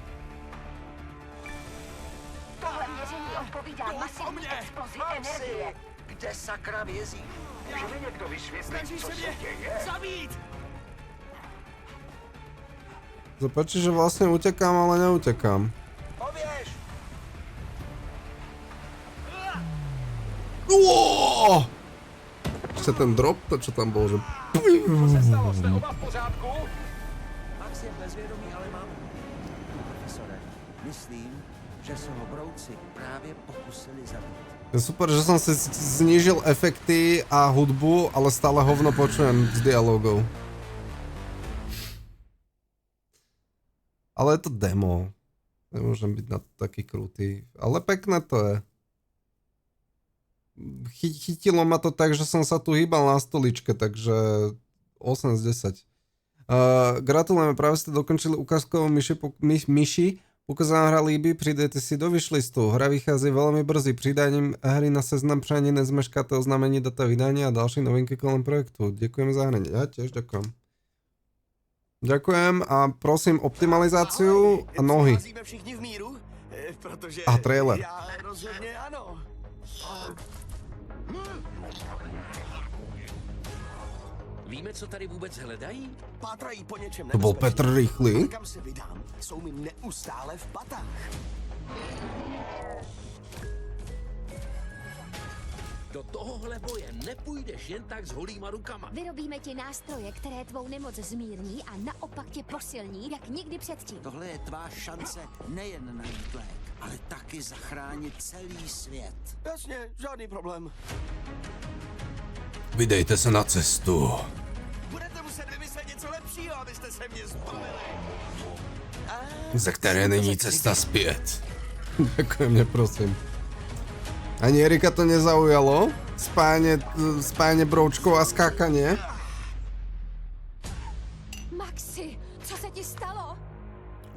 Tohle měření odpovídá masivní explozi energie. Kde sakra vězí? Může mi někdo vysvětlit, Snaží co se se mě děje? zabít! Zapáči, že vlastne utekám, ale neutekám. Poběž! Uó! Ešte ten drop, to čo tam bol, že... Co se stalo? Jste oba v pořádku? Max je bezvědomý, ale mám. Profesore, myslím, že se ho brouci právě pokusili zabít. Je super, že som si znížil efekty a hudbu, ale stále hovno počujem z dialogov. Ale je to demo. Nemôžem byť na to taký krutý. Ale pekné to je. Chytilo ma to tak, že som sa tu hýbal na stoličke, takže 8 z 10. Gratulujeme, práve ste dokončili ukázkovú myši. Ukázala hra líbí, pridajte si do wishlistu. Hra vychází veľmi brzy. Pridaním hry na seznam přání nezmeškáte oznámení data vydania a další novinky kolem projektu. Ďakujem za hranie. Ja tiež ďakujem. Ďakujem a prosím optimalizáciu a nohy. Scházíme všichni v míru? Protože A trailer. já rozhodně ano. Víme, co tady vůbec hledají? Pátrají po něčem To bol nebezpečném. Petr Rýchly. Ale kam se vydám? Jsou mi neustále v patách. Do tohohle boje nepůjdeš jen tak s holýma rukama. Vyrobíme ti nástroje, které tvou nemoc zmírní a naopak tě posilní, jak nikdy předtím. Tohle je tvá šance nejen najít lék, ale taky zachránit celý svět. Jasně, žádný problém. Vydejte se na cestu. Budete muset vymyslet něco lepšího, abyste se mě zbavili. Ze které není cesta zpět. Ďakujem, neprosím. Ani Erika to nezaujalo? Spájanie broučkov a skákanie? Maxi, co se ti stalo?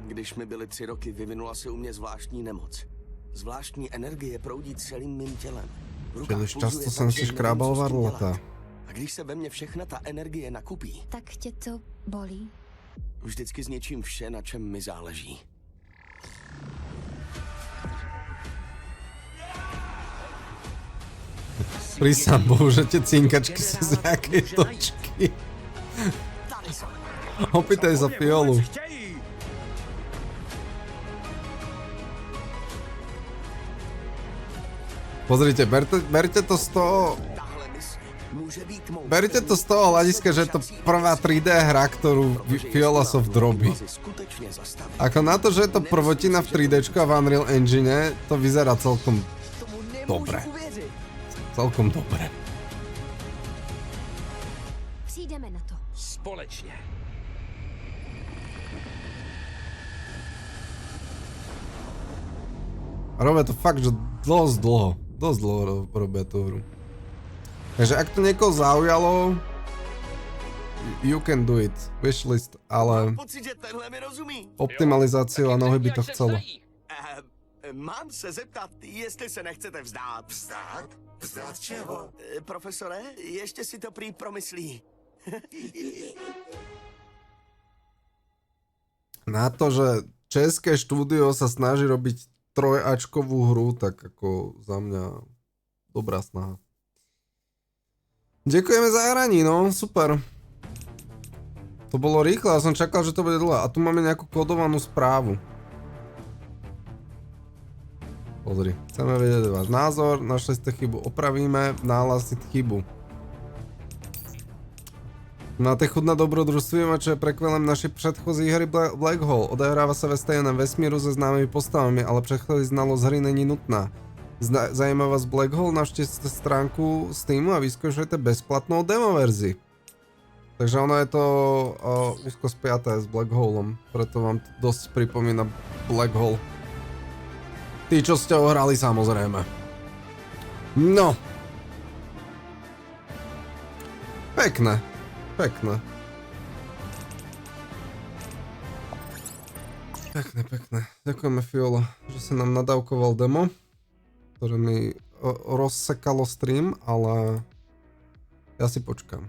Když mi byly 3 roky, vyvinula se u mě zvláštní nemoc. Zvláštní energie proudí celým mým tělem. V rukách Příliš pulzuje často tak, jsem že si nevím, škrábal co s tím varlata. dělat. A když se ve mně všechna ta energie nakupí, Tak tě to bolí? vždycky zničím vše, na čem mi záleží. Prísam Bohu, že tie cinkačky sú z nejakej točky. Tady jsou. Opýtaj sa Fiolu. Pozrite, berte to z toho... Tahle mise může být mou Berte to z toho hľadiska, že je to prvá 3D hra, ktorú Fiola Soft robí. skutečně zastavit. Ako na to, že je to prvotina v 3D a v Unreal Engine, to vyzerá celkom Tomu nemůžu dobre. uvěřit. Celkom dobre. Přijdeme na to. Společně. Robia to fakt, že dosť dlho robia tú hru. Takže ak to niekoho zaujalo, you can do it, wishlist, ale Pocit, že tenhle mi rozumí. optimalizáciu a nohy by to chcelo. Mám se zeptat, jestli se nechcete vzdát. Vzdát? Vzdát čeho? Profesore, ještě si to prý promyslí. Na to, že české štúdio sa snaží robiť trojačkovú hru, tak ako za mňa dobrá snaha. Ďakujeme za hraní, no, super. To bolo rýchle, ja som čakal, že to bude dlhé. A tu máme nejakú kodovanú správu. Pozri, chceme vedieť váš názor, našli ste chybu, opravíme, nahlásiť chybu. Máte chuť na dobrodružstvím, čo je prekvelem našej předchozí hry Black Hole. Odehrává sa ve stejném vesmíru se známými postavami, ale předchozí znalost hry není nutná. Zajímá vás Black Hole? Navštivte stránku Steamu a vyskúšajte bezplatnou demo verzi. Takže ono je to úzko spiaté s Black Holem, preto vám to dosť pripomína Black Hole. Tí, čo ste ho hrali, samozrejme. No. Pekné. Pekné. Pekné. Ďakujeme Fiola, že si nám nadávkoval demo, ktoré mi rozsekalo stream, ale ja si počkám.